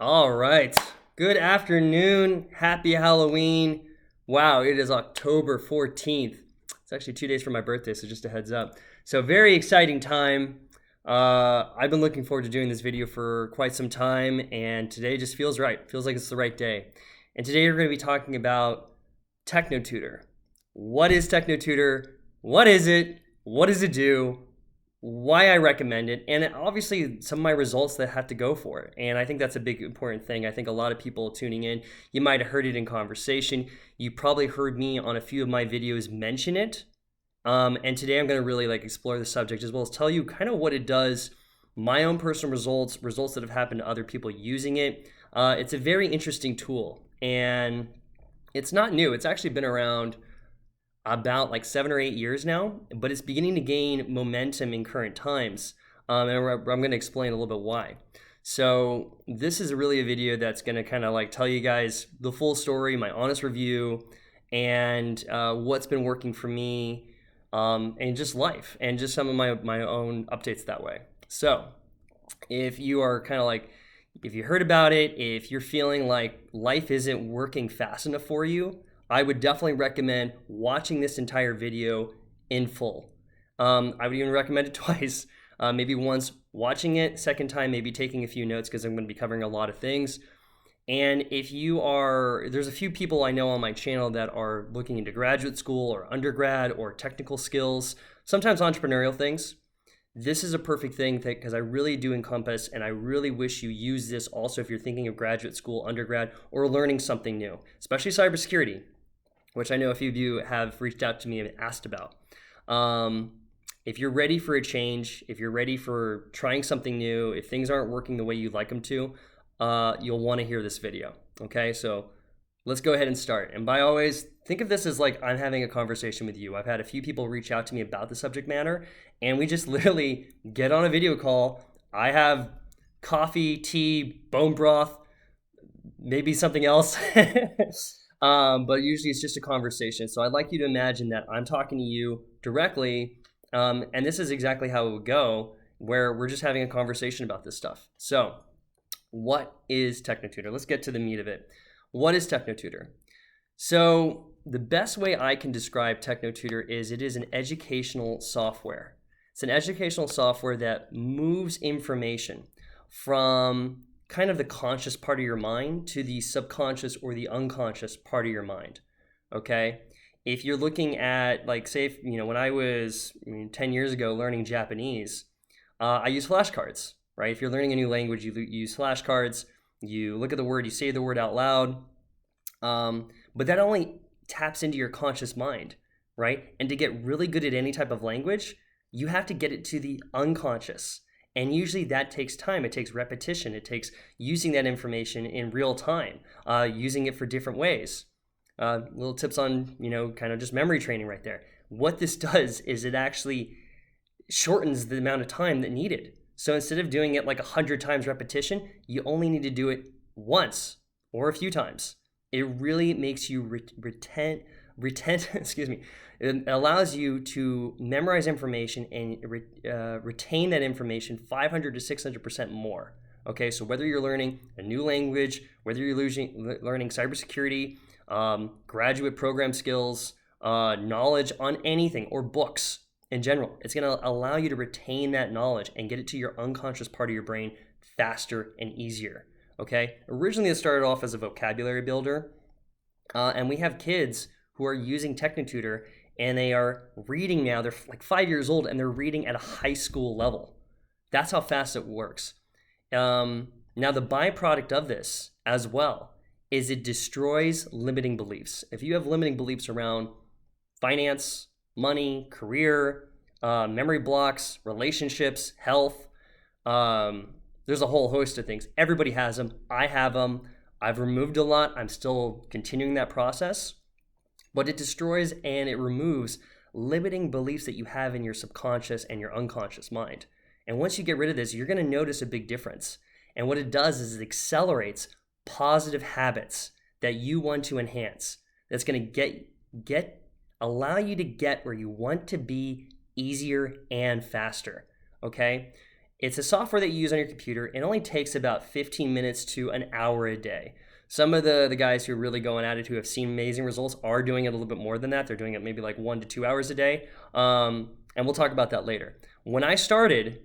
All right. Good afternoon. Happy Halloween. Wow, it is October 14th. It's actually 2 days from my birthday, so just a heads up. So very exciting time. I've been looking forward to doing this video for quite some time, and today just feels right. Feels like it's the right day. And today we're going to be talking about TechnoTutor. What is TechnoTutor? What is it? What does it do? Why I recommend it, and obviously some of my results that have to go for it. And I think that's a big important thing. I think a lot of people tuning in, you might have heard it in conversation. You probably heard me on a few of my videos mention it. And today I'm going to really explore the subject as well as tell you kind of what it does, my own personal results that have happened to other people using it. It's a very interesting tool, and it's not new. It's actually been around about 7 or 8 years now, but it's beginning to gain momentum in current times. And I'm going to explain a little bit why. So this is really a video that's going to kind of tell you guys the full story, my honest review, and what's been working for me, and just life, and just some of my own updates that way. So if you are kind of if you heard about it, if you're feeling like life isn't working fast enough for you, I would definitely recommend watching this entire video in full. I would even recommend it twice. Maybe once watching it, second time maybe taking a few notes because I'm going to be covering a lot of things. And if you are, there's a few people I know on my channel that are looking into graduate school or undergrad or technical skills, sometimes entrepreneurial things. This is a perfect thing because I really do encompass, and I really wish you use this also if you're thinking of graduate school, undergrad, or learning something new, especially cybersecurity, which I know a few of you have reached out to me and asked about. If you're ready for a change, if you're ready for trying something new, if things aren't working the way you'd like them to, you'll want to hear this video. Okay, so let's go ahead and start. And by always, think of this as I'm having a conversation with you. I've had a few people reach out to me about the subject matter, and we just literally get on a video call. I have coffee, tea, bone broth, maybe something else. But usually it's just a conversation. So I'd like you to imagine that I'm talking to you directly, and this is exactly how it would go, where we're just having a conversation about this stuff. So what is TechnoTutor? Let's get to the meat of it. What is TechnoTutor? So the best way I can describe TechnoTutor is it is an educational software. It's an educational software that moves information from kind of the conscious part of your mind to the subconscious or the unconscious part of your mind. Okay, if you're looking at say when I was 10 years ago learning Japanese, I use flashcards, right? If you're learning a new language, you use flashcards. You look at the word, you say the word out loud, but that only taps into your conscious mind, right? And to get really good at any type of language, you have to get it to the unconscious. And usually that takes time. It takes repetition. It takes using that information in real time, using it for different ways. Little tips on, kind of just memory training right there. What this does is it actually shortens the amount of time that needed. So instead of doing it 100 times repetition, you only need to do it once or a few times. It really makes you retain, excuse me. It allows you to memorize information and retain that information 500 to 600% more. Okay, so whether you're learning a new language, whether you're learning cybersecurity, graduate program skills, knowledge on anything, or books in general, it's going to allow you to retain that knowledge and get it to your unconscious part of your brain faster and easier. Okay, originally it started off as a vocabulary builder, and we have kids who are using TechnoTutor, and they are reading now. They're 5 years old, and they're reading at a high school level. That's how fast it works. Now, the byproduct of this as well is it destroys limiting beliefs. If you have limiting beliefs around finance, money, career, memory blocks, relationships, health, there's a whole host of things. Everybody has them. I have them. I've removed a lot. I'm still continuing that process. But it destroys and it removes limiting beliefs that you have in your subconscious and your unconscious mind. And once you get rid of this, you're going to notice a big difference. And what it does is it accelerates positive habits that you want to enhance. That's going to allow you to get where you want to be easier and faster. Okay? It's a software that you use on your computer. It only takes about 15 minutes to an hour a day. Some of the guys who are really going at it, who have seen amazing results, are doing it a little bit more than that. They're doing it maybe like 1 to 2 hours a day. And we'll talk about that later. When I started,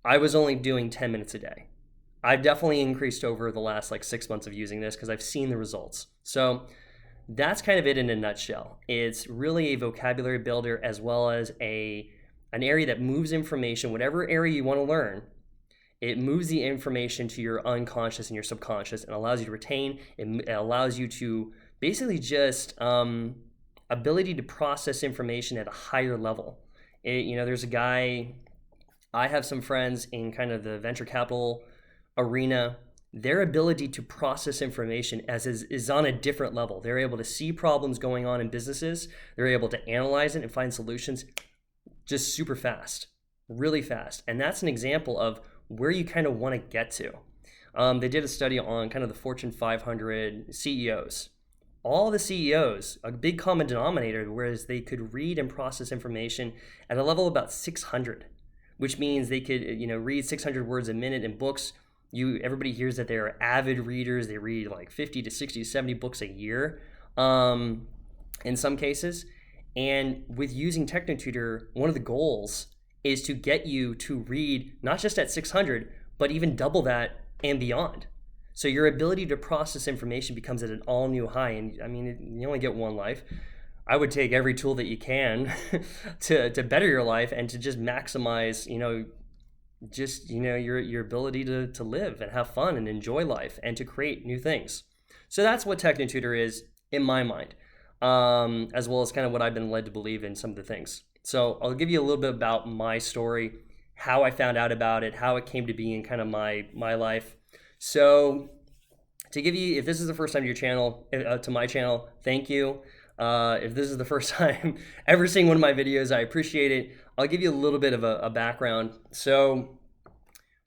I was only doing 10 minutes a day. I've definitely increased over the last like 6 months of using this because I've seen the results. So that's kind of it in a nutshell. It's really a vocabulary builder as well as an area that moves information, whatever area you want to learn. It moves the information to your unconscious and your subconscious and allows you to retain. It allows you to basically just ability to process information at a higher level. There's a guy, I have some friends in kind of the venture capital arena. Their ability to process information is on a different level. They're able to see problems going on in businesses. They're able to analyze it and find solutions just super fast, really fast. And that's an example of where you kind of want to get to. They did a study on kind of the Fortune 500 CEOs. All the CEOs, a big common denominator, whereas they could read and process information at a level of about 600, which means they could read 600 words a minute in books. Everybody hears that they're avid readers. They read like 50 to 60 to 70 books a year in some cases. And with using TechnoTutor, one of the goals is to get you to read not just at 600, but even double that and beyond. So your ability to process information becomes at an all new high. And I mean, you only get one life. I would take every tool that you can to better your life and to just maximize, your ability to live and have fun and enjoy life and to create new things. So that's what TechnoTutor is in my mind, as well as kind of what I've been led to believe in some of the things. So I'll give you a little bit about my story, how I found out about it, how it came to be in kind of my life. So to give you, if this is the first time to your channel, to my channel, thank you. If this is the first time ever seeing one of my videos, I appreciate it. I'll give you a little bit of a background. So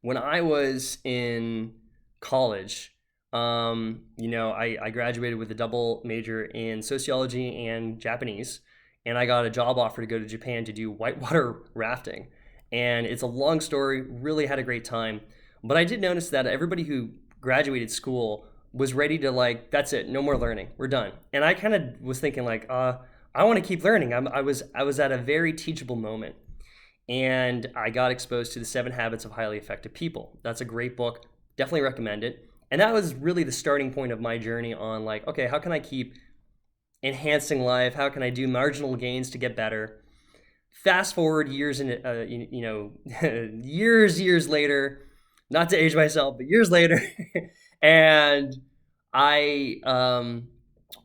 when I was in college, I graduated with a double major in sociology and Japanese, and I got a job offer to go to Japan to do whitewater rafting. And it's a long story, really had a great time. But I did notice that everybody who graduated school was ready to that's it, no more learning, we're done. And I kind of was thinking I want to keep learning. I was at a very teachable moment. And I got exposed to the 7 Habits of Highly Effective People. That's a great book, definitely recommend it. And that was really the starting point of my journey on okay, how can I keep enhancing life? How can I do marginal gains to get better? Fast forward years years later, not to age myself, but years later, and I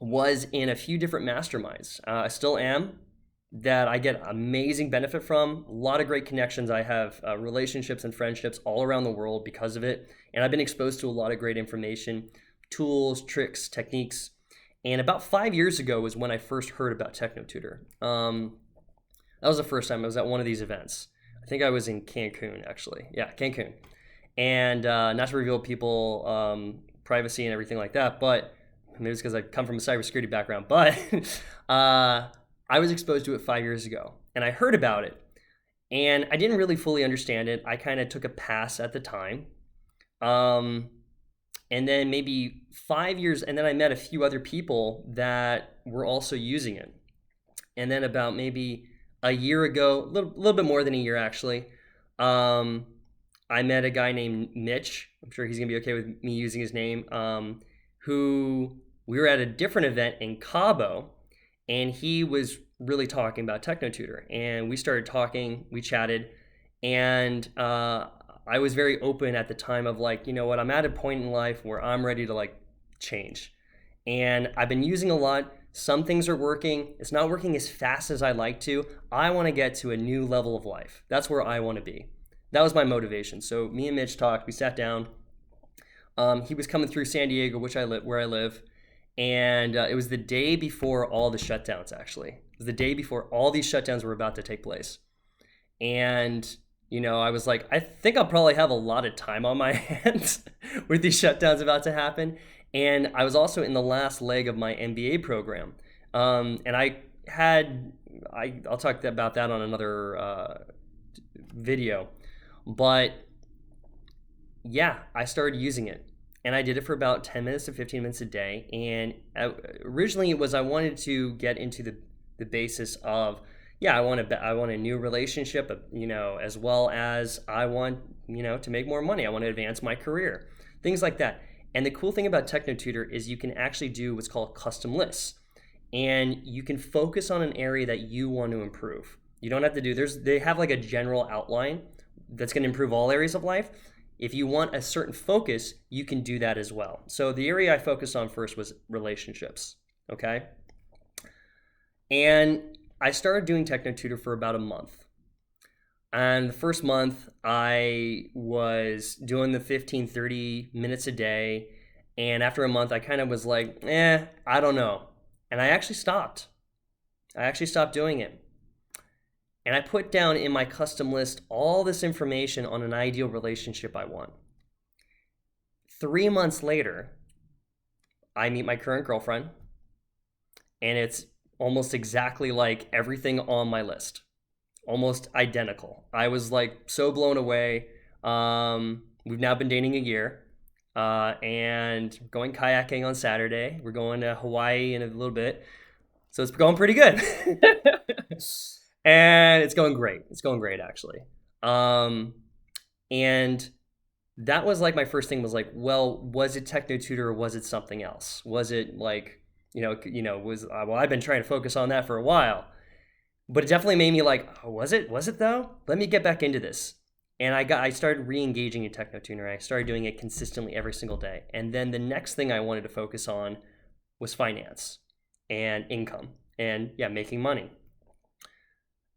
was in a few different masterminds. I still am, that I get amazing benefit from. A lot of great connections. I have relationships and friendships all around the world because of it. And I've been exposed to a lot of great information, tools, tricks, techniques. And about 5 years ago was when I first heard about TechnoTutor. That was the first time I was at one of these events. I think I was in Cancun, actually. Yeah, Cancun. And not to reveal people privacy and everything like that, but maybe it's because I come from a cybersecurity background, but I was exposed to it 5 years ago, and I heard about it, and I didn't really fully understand it. I kind of took a pass at the time, and then maybe 5 years, and then I met a few other people that were also using it, and then about maybe a year ago, a little bit more than a year actually, I met a guy named Mitch. I'm sure he's gonna be okay with me using his name. Who we were at a different event in Cabo, and he was really talking about TechnoTutor, and we started talking, we chatted, and I was very open at the time of what, I'm at a point in life where I'm ready to change, and I've been using a lot. Some things are working. It's not working as fast as I'd like to. I want to get to a new level of life. That's where I want to be. That was my motivation. So me and Mitch talked. We sat down. He was coming through San Diego, where I live. And it was the day before all the shutdowns, actually. It was the day before all these shutdowns were about to take place. And, I was like, I think I'll probably have a lot of time on my hands with these shutdowns about to happen. And I was also in the last leg of my MBA program. And I'll talk about that on another video. But yeah, I started using it. And I did it for about 10 minutes to 15 minutes a day. And originally it was I wanted to get into the basis of, yeah, I want a new relationship, as well as I want, to make more money. I want to advance my career, things like that. And the cool thing about TechnoTutor is you can actually do what's called custom lists. And you can focus on an area that you want to improve. You don't have to they have like a general outline that's going to improve all areas of life. If you want a certain focus, you can do that as well. So the area I focused on first was relationships, okay? And I started doing TechnoTutor for about a month. And the first month, I was doing the 15, 30 minutes a day. And after a month, I kind of was like, I don't know. And I actually stopped. Doing it. And I put down in my custom list all this information on an ideal relationship I want. 3 months later, I meet my current girlfriend, and it's almost exactly like everything on my list. Almost identical. I was like so blown away. We've now been dating a year, and going kayaking on Saturday. We're going to Hawaii in a little bit. So it's going pretty good. And it's going great. It's going great, actually. And that was like my first thing was like, well, was it TechnoTutor or was it something else? Was it like, I've been trying to focus on that for a while. But it definitely made me like, oh, was it though? Let me get back into this. And I started re-engaging in TechnoTutor. I started doing it consistently every single day. And then the next thing I wanted to focus on was finance and income and making money.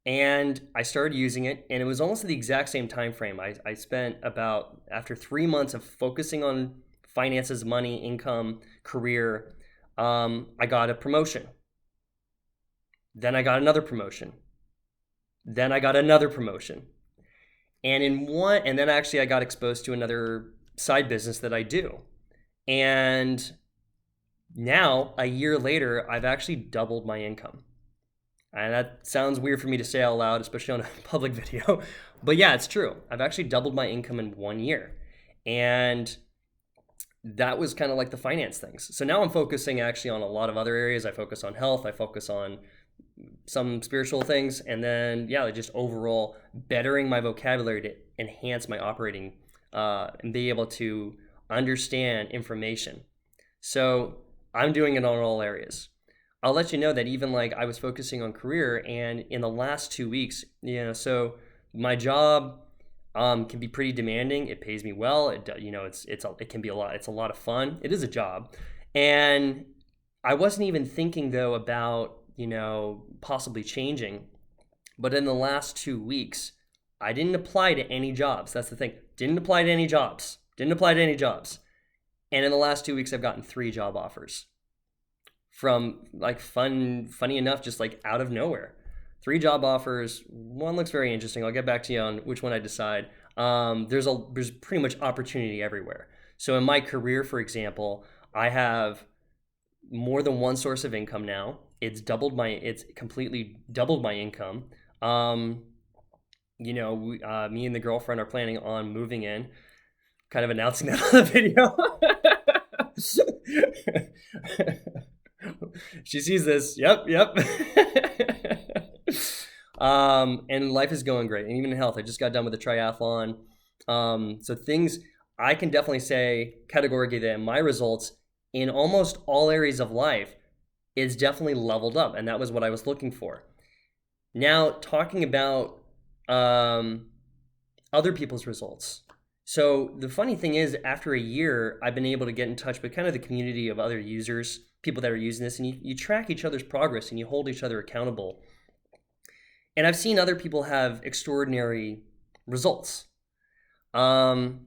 And I started using it, and it was almost the exact same time frame. I spent about, after 3 months of focusing on finances, money, income, career, I got a promotion. Then I got another promotion. Then I got another promotion. And then actually I got exposed to another side business that I do. And now, a year later, I've actually doubled my income. And that sounds weird for me to say out loud, especially on a public video. But yeah, it's true. I've actually doubled my income in 1 year. And that was kind of like the finance things. So now I'm focusing actually on a lot of other areas. I focus on health. I focus on some spiritual things. And then, just overall bettering my vocabulary to enhance my operating and be able to understand information. So I'm doing it on all areas. I'll let you know that even like I was focusing on career, and in the last 2 weeks, so my job can be pretty demanding. It pays me well. It can be a lot. It's a lot of fun. It is a job, and I wasn't even thinking though about possibly changing. But in the last 2 weeks, I didn't apply to any jobs. That's the thing. Didn't apply to any jobs. And in the last 2 weeks, I've gotten 3 job offers. From like funny enough, just like out of nowhere. 3 job offers. One looks very interesting. I'll get back to you on which one I decide. There's pretty much opportunity everywhere. So in my career, for example, I have more than one source of income now. It's completely doubled my income. Me and the girlfriend are planning on moving in. Kind of announcing that on the video. She sees this. Yep. And life is going great. And even in health, I just got done with a triathlon. So things I can definitely say categorically that my results in almost all areas of life is definitely leveled up. And that was what I was looking for. Now, talking about other people's results. So the funny thing is, after a year, I've been able to get in touch with kind of the community of other users, people that are using this, and you track each other's progress and you hold each other accountable. And I've seen other people have extraordinary results. I'll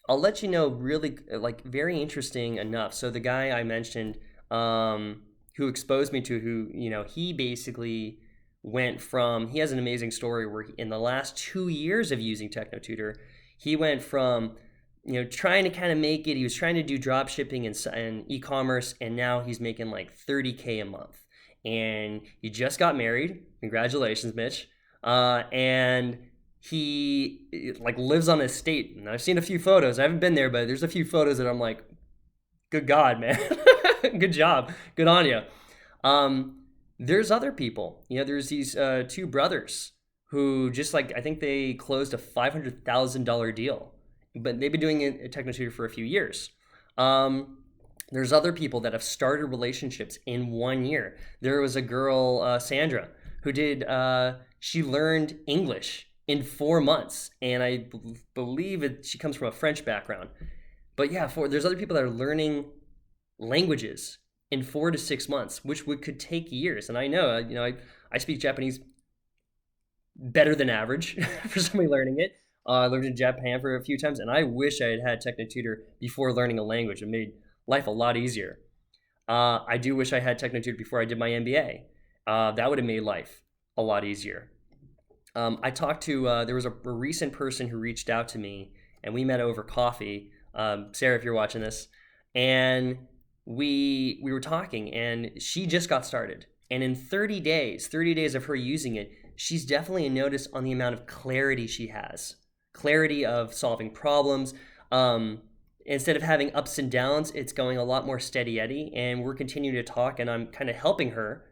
let you know really, like, very interesting enough. So the guy I mentioned who exposed me to, he basically went from, he has an amazing story where in the last 2 years of using TechnoTutor, he went from, trying to kind of make it, he was trying to do drop shipping and e-commerce, and now he's making like $30K a month. And he just got married. Congratulations, Mitch. And he like lives on an estate, and I've seen a few photos. I haven't been there, but there's a few photos that I'm like, good God, man. Good job. Good on you. There's other people. There's these two brothers who just like, I think they closed a $500,000 deal, but they've been doing it at TechnoTutor for a few years. There's other people that have started relationships in 1 year. There was a girl, Sandra, who she learned English in 4 months, and I believe she comes from a French background. But yeah, there's other people that are learning languages in 4 to 6 months, which could take years. And I know, I speak Japanese better than average for somebody learning it. I lived in Japan for a few times, and I wish I had had TechnoTutor before learning a language. It made life a lot easier. I do wish I had TechnoTutor before I did my MBA. That would have made life a lot easier. I talked to, there was a recent person who reached out to me, and we met over coffee. Sarah, if you're watching this, and we were talking, and she just got started. And in 30 days of her using it, she's definitely noticed on the amount of clarity she has. Clarity of solving problems. Instead of having ups and downs, it's going a lot more steady Eddie, and we're continuing to talk, and I'm kind of helping her,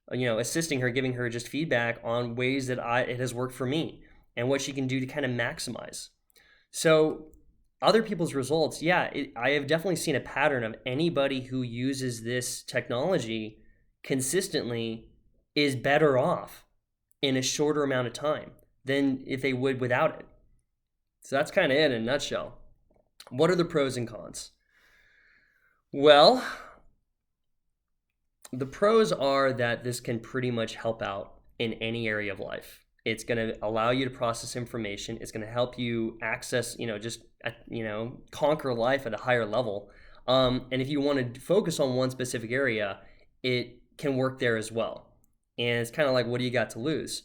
assisting her, giving her just feedback on ways that it has worked for me and what she can do to kind of maximize. So other people's results, I have definitely seen a pattern of anybody who uses this technology consistently is better off in a shorter amount of time than if they would without it. So that's kind of it in a nutshell. What are the pros and cons? Well, the pros are that this can pretty much help out in any area of life. It's going to allow you to process information. It's going to help you access, conquer life at a higher level. And if you want to focus on one specific area, it can work there as well. And it's kind of like, what do you got to lose?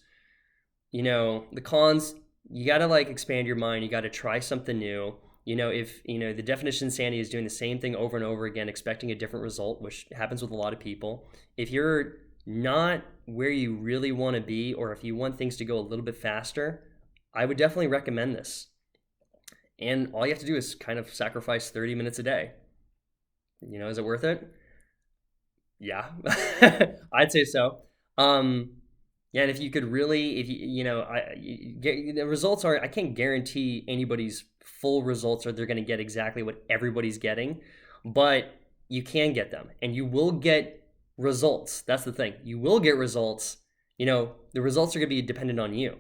The cons, you got to expand your mind. You got to try something new. If, the definition of insanity is doing the same thing over and over again, expecting a different result, which happens with a lot of people. If you're not where you really want to be, or if you want things to go a little bit faster, I would definitely recommend this. And all you have to do is kind of sacrifice 30 minutes a day. Is it worth it? Yeah, I'd say so. Yeah, and if you could really, the results are, I can't guarantee anybody's full results or they're going to get exactly what everybody's getting, but you can get them, and you will get results. That's the thing. You will get results. The results are going to be dependent on you.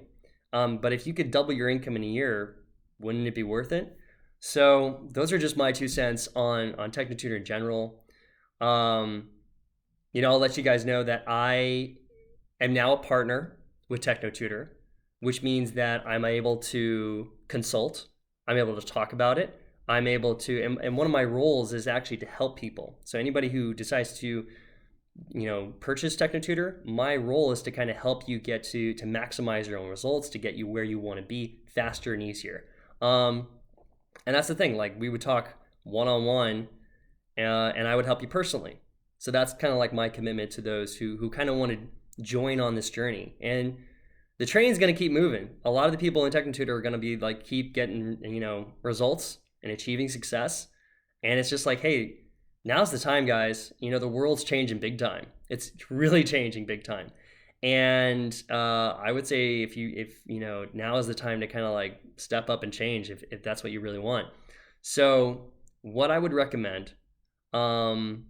But if you could double your income in a year, wouldn't it be worth it? So those are just my 2 cents on TechnoTutor in general. I'll let you guys know that I am now a partner with TechnoTutor, which means that I'm able to consult. I'm able to talk about it. I'm able to, and one of my roles is actually to help people. So anybody who decides to, purchase TechnoTutor, my role is to kind of help you get to maximize your own results, to get you where you want to be faster and easier. And that's the thing, we would talk one-on-one, and I would help you personally. So that's kind of like my commitment to those who kind of want to join on this journey. And the train's going to keep moving. A lot of the people in TechnoTutor are going to be keep getting, results and achieving success. And it's just hey, now's the time, guys. The world's changing big time. It's really changing big time. And I would say if now is the time to kind of step up and change if that's what you really want. So what I would recommend, and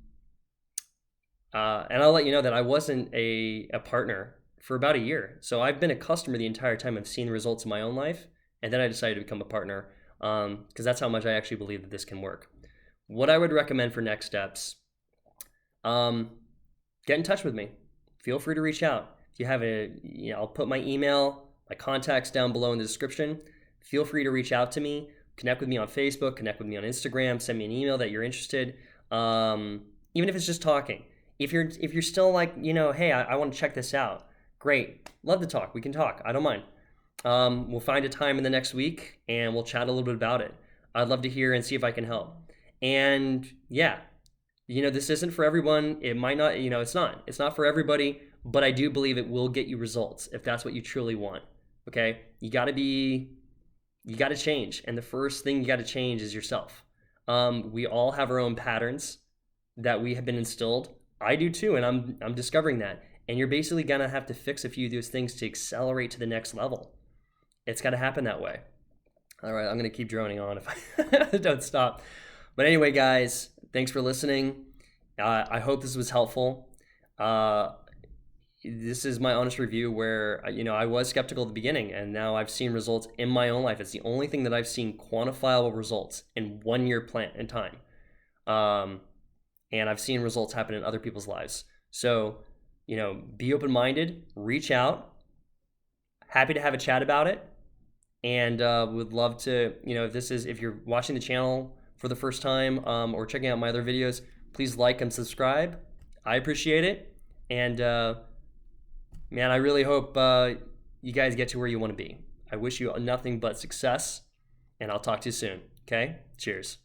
I'll let you know that I wasn't a partner for about a year. So I've been a customer the entire time. I've seen the results in my own life, and then I decided to become a partner because that's how much I actually believe that this can work. What I would recommend for next steps, get in touch with me. Feel free to reach out. If you have I'll put my email, my contacts down below in the description. Feel free to reach out to me. Connect with me on Facebook, connect with me on Instagram, send me an email that you're interested. Even if it's just talking. If you're still hey, I want to check this out, great. Love to talk. We can talk. I don't mind. We'll find a time in the next week and we'll chat a little bit about it. I'd love to hear and see if I can help. And yeah, this isn't for everyone. It might not, it's not for everybody, but I do believe it will get you results if that's what you truly want. Okay, you got to change, and the first thing you got to change is yourself. We all have our own patterns that we have been instilled. I do too, and I'm discovering that. And you're basically gonna have to fix a few of those things to accelerate to the next level. It's got to happen that way. All right, I'm gonna keep droning on if I don't stop. But anyway, guys, thanks for listening. I hope this was helpful. This is my honest review where, I was skeptical at the beginning, and now I've seen results in my own life. It's the only thing that I've seen quantifiable results in 1 year plan in time. And I've seen results happen in other people's lives. So, be open-minded, reach out. Happy to have a chat about it. And would love to, if you're watching the channel for the first time or checking out my other videos, please like and subscribe. I appreciate it. And man, I really hope you guys get to where you want to be. I wish you nothing but success, and I'll talk to you soon. Okay? Cheers.